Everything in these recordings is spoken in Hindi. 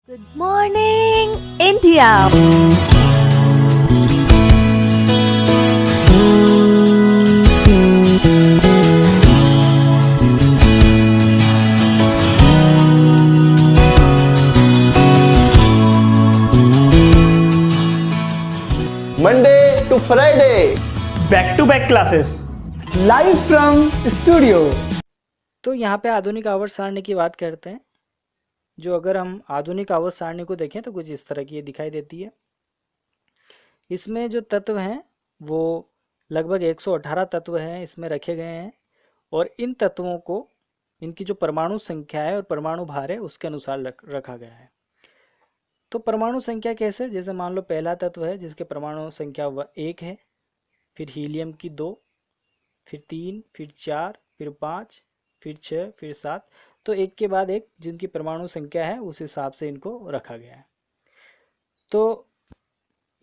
Good morning, India. Monday to Friday. Back to back classes Live from studio. तो यहाँ पे आधुनिक आवर्त सारणी की बात करते हैं। जो अगर हम आधुनिक आवर्त सारणी को देखें तो कुछ इस तरह की ये दिखाई देती है। इसमें जो तत्व हैं वो लगभग 118 तत्व हैं इसमें रखे गए हैं, और इन तत्वों को इनकी जो परमाणु संख्या है और परमाणु भार है उसके अनुसार रखा गया है। तो परमाणु संख्या कैसे, जैसे मान लो पहला तत्व है जिसके परमाणु संख्या 1 है, फिर हीलियम की 2, फिर 3, फिर 4, फिर 5, फिर 6, फिर 7। तो एक के बाद एक जिनकी परमाणु संख्या है उस हिसाब से इनको रखा गया है। तो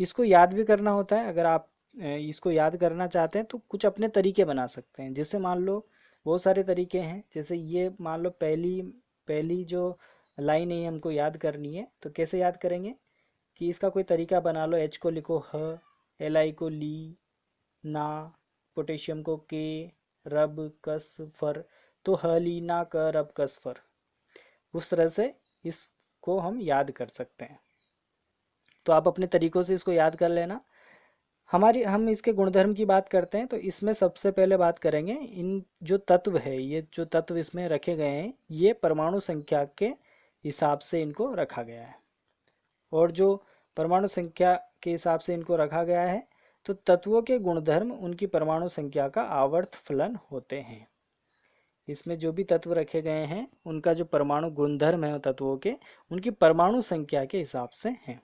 इसको याद भी करना होता है। अगर आप इसको याद करना चाहते हैं तो कुछ अपने तरीके बना सकते हैं। जैसे मान लो बहुत सारे तरीके हैं, जैसे ये मान लो पहली पहली जो लाइन है हमको याद करनी है, तो कैसे याद करेंगे कि इसका कोई तरीका बना लो। एच को लिखो ह, एल आई को ली, ना, पोटेशियम को के, रब कस फर। तो ह ली ना क रब कस फर, उस तरह से इसको हम याद कर सकते हैं। तो आप अपने तरीकों से इसको याद कर लेना। हम इसके गुणधर्म की बात करते हैं, तो इसमें सबसे पहले बात करेंगे इन जो तत्व है, ये जो तत्व इसमें रखे गए हैं ये परमाणु संख्या के हिसाब से इनको रखा गया है। और जो परमाणु संख्या के हिसाब से इनको रखा गया है तो तत्वों के गुणधर्म उनकी परमाणु संख्या का आवर्त फलन होते हैं। इसमें जो भी तत्व रखे गए हैं उनका जो परमाणु गुणधर्म है तत्वों के, उनकी परमाणु संख्या के हिसाब से हैं।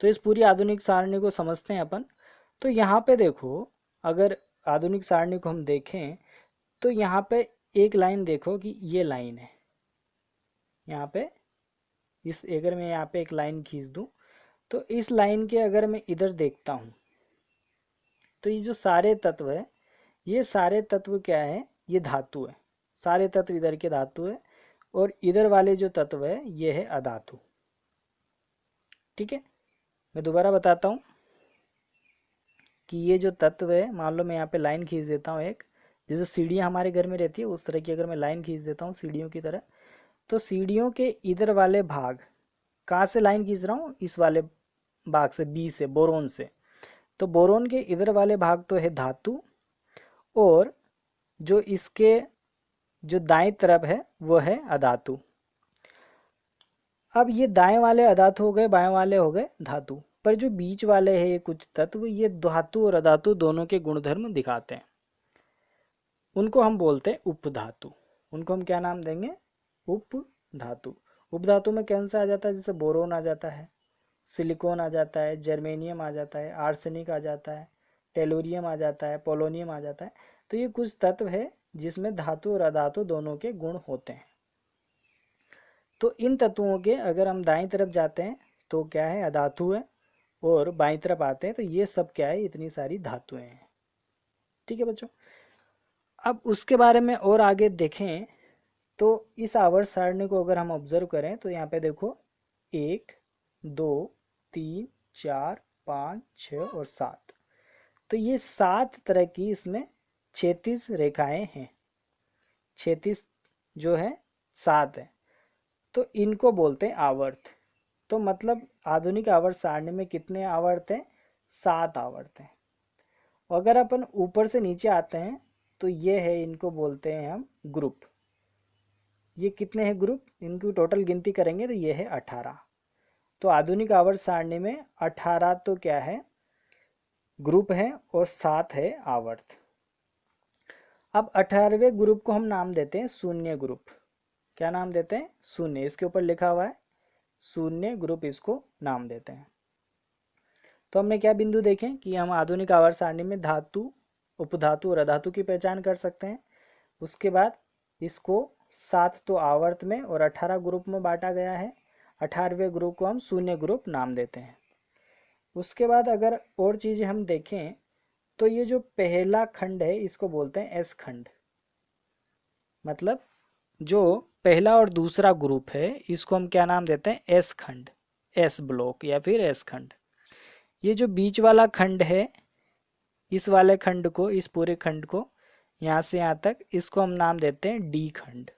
तो इस पूरी आधुनिक सारणी को समझते हैं अपन। तो यहाँ पे देखो, अगर आधुनिक सारणी को हम देखें तो यहाँ पे एक लाइन देखो कि ये लाइन है। यहाँ पे अगर मैं यहाँ पे एक लाइन खींच दूँ तो इस लाइन के अगर मैं इधर देखता हूँ तो ये जो सारे तत्व है, ये सारे तत्व क्या है, ये धातु है। सारे तत्व इधर के धातु है, और इधर वाले जो तत्व है ये है अधातु। ठीक है, मैं दोबारा बताता हूँ कि ये जो तत्व है, मान लो मैं यहाँ पे लाइन खींच देता हूँ एक, जैसे सीढ़ियाँ हमारे घर में रहती है उस तरह की अगर मैं लाइन खींच देता हूँ सीढ़ियों की तरह, तो सीढ़ियों के इधर वाले भाग, कहाँ से लाइन खींच रहा हूँ, इस वाले भाग से, बी से, बोरोन से। तो बोरोन के इधर वाले भाग तो है धातु, और जो इसके जो दाएं तरफ है वो है अधातु। अब ये दाएं वाले अधातु हो गए, बाएं वाले हो गए धातु, पर जो बीच वाले हैं ये कुछ तत्व, ये धातु और अधातु दोनों के गुणधर्म दिखाते हैं। उनको हम बोलते हैं उपधातु। उनको हम क्या नाम देंगे, उपधातु। उपधातु में कौन सा आ जाता है, जैसे बोरोन आ जाता है, सिलिकॉन आ जाता है, जर्मेनियम आ जाता है, आर्सेनिक आ जाता है, टेलोरियम आ जाता है, पोलोनियम आ जाता है। तो ये कुछ तत्व है जिसमें धातु और अधातु दोनों के गुण होते हैं। तो इन तत्वों के अगर हम दाईं तरफ जाते हैं तो क्या है, अधातु है, और बाईं तरफ आते हैं तो ये सब क्या है, इतनी सारी धातुएं हैं। ठीक है बच्चों, अब उसके बारे में और आगे देखें तो इस आवर्त सारणी को अगर हम ऑब्जर्व करें तो यहाँ पे देखो 1, 2, 3, 4, 5, 6 और 7। तो ये 7 तरह की इसमें 36 रेखाएं हैं। 36 जो है 7 है, तो इनको बोलते हैं आवर्त। तो मतलब आधुनिक आवर्त सारणी में कितने आवर्त हैं, 7 आवर्त हैं। और अगर अपन ऊपर से नीचे आते हैं तो ये है, इनको बोलते हैं हम ग्रुप। ये कितने हैं ग्रुप, इनकी टोटल गिनती करेंगे तो ये है 18। तो आधुनिक आवर्त सारणी में 18 तो क्या है, ग्रुप हैं, और 7 है आवर्त। अब 18वें ग्रुप को हम नाम देते हैं शून्य ग्रुप। क्या नाम देते हैं, शून्य। इसके ऊपर लिखा हुआ है शून्य ग्रुप, इसको नाम देते हैं। तो हमने क्या बिंदु देखें कि हम आधुनिक आवर्त सारणी में धातु, उपधातु और अधातु की पहचान कर सकते हैं। उसके बाद इसको 7 तो आवर्त में और 18 ग्रुप में बांटा गया है। 18वें ग्रुप को हम शून्य ग्रुप नाम देते हैं। उसके बाद अगर और चीज़ें हम देखें तो ये जो पहला खंड है इसको बोलते हैं एस खंड। मतलब जो पहला और दूसरा ग्रुप है इसको हम क्या नाम देते हैं, एस खंड, एस ब्लॉक या फिर एस खंड। ये जो बीच वाला खंड है, इस वाले खंड को, इस पूरे खंड को यहाँ से यहाँ तक, इसको हम नाम देते हैं डी खंड।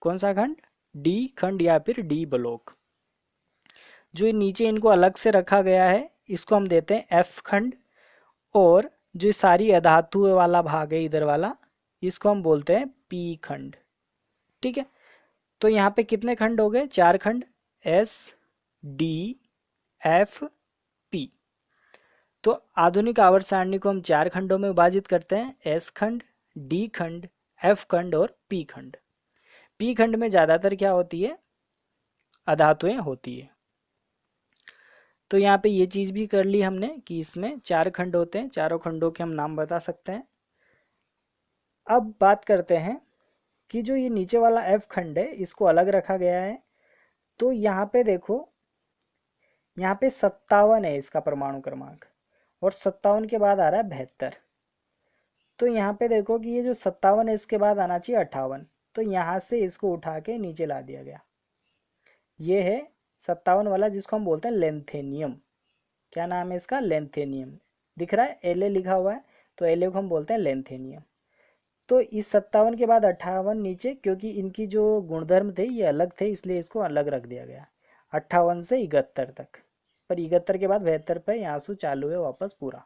कौन सा खंड, डी खंड या फिर डी ब्लॉक। जो नीचे इनको अलग से रखा गया है इसको हम देते हैं एफ खंड, और जो सारी अधातु वाला भाग है इधर वाला, इसको हम बोलते हैं पी खंड। ठीक है, तो यहाँ पे कितने खंड हो गए, 4 खंड, एस डी एफ पी। तो आधुनिक आवर्त सारणी को हम 4 खंडों में विभाजित करते हैं, एस खंड, डी खंड, एफ खंड और पी खंड। पी खंड में ज़्यादातर क्या होती है, अधातुएं होती है। तो यहाँ पे ये चीज़ भी कर ली हमने कि इसमें 4 खंड होते हैं, चारों खंडों के हम नाम बता सकते हैं। अब बात करते हैं कि जो ये नीचे वाला एफ खंड है इसको अलग रखा गया है। तो यहाँ पे देखो, यहाँ पे 57 है इसका परमाणु क्रमांक, और 57 के बाद आ रहा है 72। तो यहाँ पे देखो कि ये जो 57 है इसके बाद आना चाहिए 58, तो यहाँ से इसको उठा के नीचे ला दिया गया। ये है 57 वाला जिसको हम बोलते हैं लेंथेनियम। क्या नाम है इसका, लेंथेनियम। दिख रहा है एल लिखा हुआ है, तो एल को हम बोलते हैं लेंथेनियम। तो इस 57 के बाद 58 नीचे, क्योंकि इनकी जो गुणधर्म थे ये अलग थे इसलिए इसको अलग रख दिया गया, 58 से 71 तक। पर 71 के बाद 72 पे यहाँ से चालू है वापस पूरा।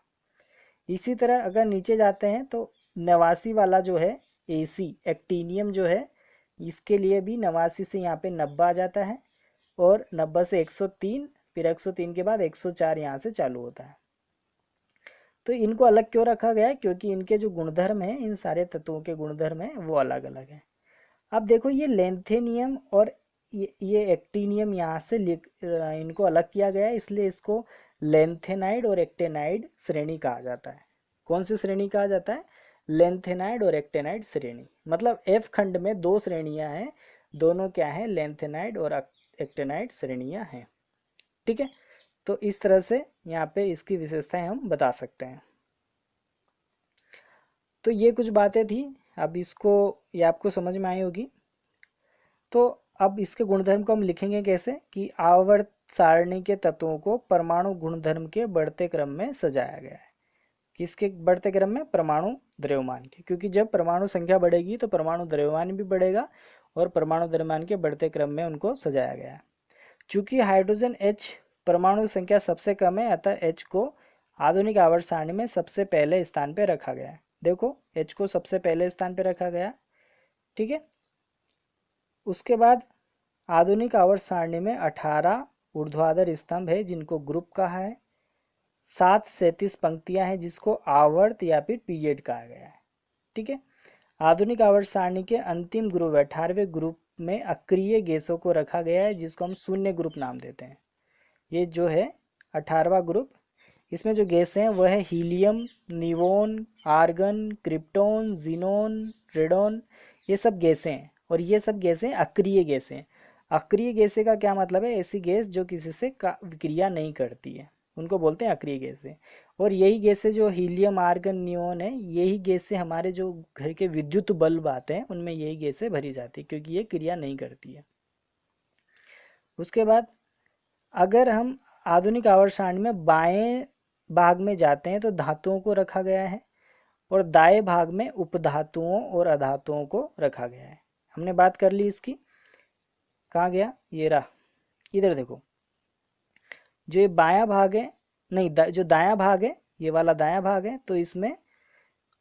इसी तरह अगर नीचे जाते हैं तो 89 वाला जो है एसी एक्टीनियम जो है, इसके लिए भी 89 से यहाँ पे 90 आ जाता है, और 90 से 103, फिर 103 के बाद 104 यहाँ से चालू होता है। तो इनको अलग क्यों रखा गया है, क्योंकि इनके जो गुणधर्म हैं, इन सारे तत्वों के गुणधर्म हैं वो अलग अलग हैं। अब देखो ये लेंथेनियम और ये एक्टीनियम यहाँ से इनको अलग किया गया है, इसलिए इसको लेंथेनाइड और एक्टेनाइड श्रेणी कहा जाता है। कौन सी श्रेणी कहा जाता है, लेंथेनाइड और एक्टेनाइड श्रेणी। मतलब एफ खंड में 2 श्रेणियाँ हैं, दोनों क्या हैं, लेंथेनाइड और एक्टेनाइड श्रेणियाँ हैं। ठीक है, तो इस तरह से यहाँ पे इसकी विशेषताएं हम बता सकते हैं। तो ये कुछ बातें थी, अब इसको ये आपको समझ में आई होगी। तो अब इसके गुणधर्म को हम लिखेंगे कैसे, कि आवर्त सारणी के तत्वों को परमाणु गुणधर्म के बढ़ते क्रम में सजाया गया है। किसके बढ़ते क्रम में, परमाणु द्रव्यमान के, क्योंकि जब परमाणु संख्या बढ़ेगी तो परमाणु द्रव्यमान भी बढ़ेगा, और परमाणु द्रव्यमान के बढ़ते क्रम में उनको सजाया गया है। चूंकि हाइड्रोजन H परमाणु संख्या सबसे कम है, अतः H को आधुनिक आवर्त सारणी में सबसे पहले स्थान पर रखा गया है। देखो H को सबसे पहले स्थान पर रखा गया। ठीक है, उसके बाद आधुनिक आवर्त सारणी में 18 ऊर्ध्वाधर स्तंभ है जिनको ग्रुप कहा है, 7 37 पंक्तियां हैं जिसको आवर्त या फिर पीरियड कहा गया है। ठीक है, आधुनिक आवर्त सारणी के अंतिम ग्रुप 18वें ग्रुप में अक्रिय गैसों को रखा गया है, जिसको हम शून्य ग्रुप नाम देते हैं। ये जो है 18वां ग्रुप, इसमें जो गैसें हैं वह है helium, neon, argon, krypton, xenon, radon, ये सब गैसें हैं, और ये सब गैसें अक्रिय गैसें हैं। अक्रिय गैसें का क्या मतलब है, ऐसी गैस जो किसी से विक्रिया नहीं करती है, उनको बोलते हैं अक्रिय गैसें। और यही गैसें जो हीलियम, आर्गन, नियोन है, यही गैसें हमारे जो घर के विद्युत बल्ब आते हैं उनमें यही गैसें भरी जाती है, क्योंकि ये क्रिया नहीं करती है। उसके बाद अगर हम आधुनिक आवर्त सारणी में बाएं भाग में जाते हैं तो धातुओं को रखा गया है, और दाएं भाग में उपधातुओं और अधातुओं को रखा गया है। हमने बात कर ली इसकी, कहाँ गया, ये रहा, इधर देखो। जो ये बायां भाग है, नहीं जो दायां भाग है, ये वाला दायां भाग है, तो इसमें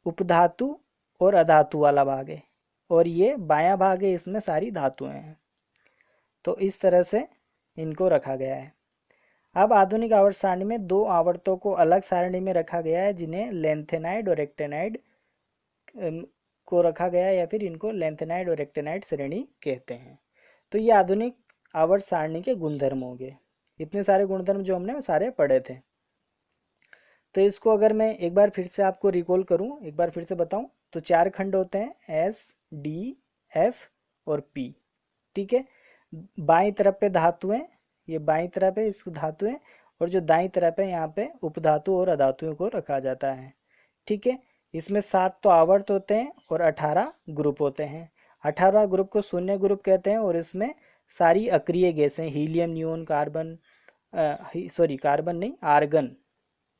उपधातु और अधातु वाला भाग है, और ये बायां भाग है, इसमें सारी धातुएं हैं। तो इस तरह से इनको रखा गया है। अब आधुनिक आवर्त सारणी में 2 आवर्तों को अलग सारणी में रखा गया है, जिन्हें लेंथेनाइड और एक्टेनाइड को रखा गया है, या फिर इनको लेंथेनाइड और एक्टेनाइड श्रेणी कहते हैं। तो ये आधुनिक आवर्त सारणी के गुणधर्म हो गए। इतने सारे गुणधर्म जो हमने सारे पढ़े थे। तो इसको अगर मैं एक बार फिर से आपको रिकॉल करूं, एक बार फिर से बताऊं, तो 4 खंड होते हैं, S, D, F और P। ठीक है, बाईं तरफ पे धातुएं, ये बाईं तरफ है इसको धातुएं, और जो दाईं तरफ है यहाँ पे उपधातु और अधातुओं को रखा जाता है। ठीक है, इसमें 7 तो आवर्त होते हैं और 18 ग्रुप होते हैं। 18वां ग्रुप को शून्य ग्रुप कहते हैं और इसमें सारी अक्रिय गैसें हीलियम, नियोन, कार्बन, कार्बन नहीं, आर्गन,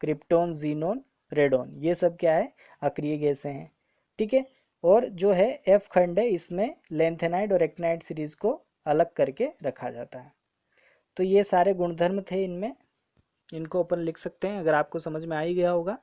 क्रिप्टॉन, जीनोन, रेडॉन, ये सब क्या है, अक्रिय गैसें हैं। ठीक है। और जो है एफ खंड है, इसमें लेंथेनाइड और एक्टिनाइड सीरीज को अलग करके रखा जाता है। तो ये सारे गुणधर्म थे इनमें, इनको अपन लिख सकते हैं। अगर आपको समझ में आ ही गया होगा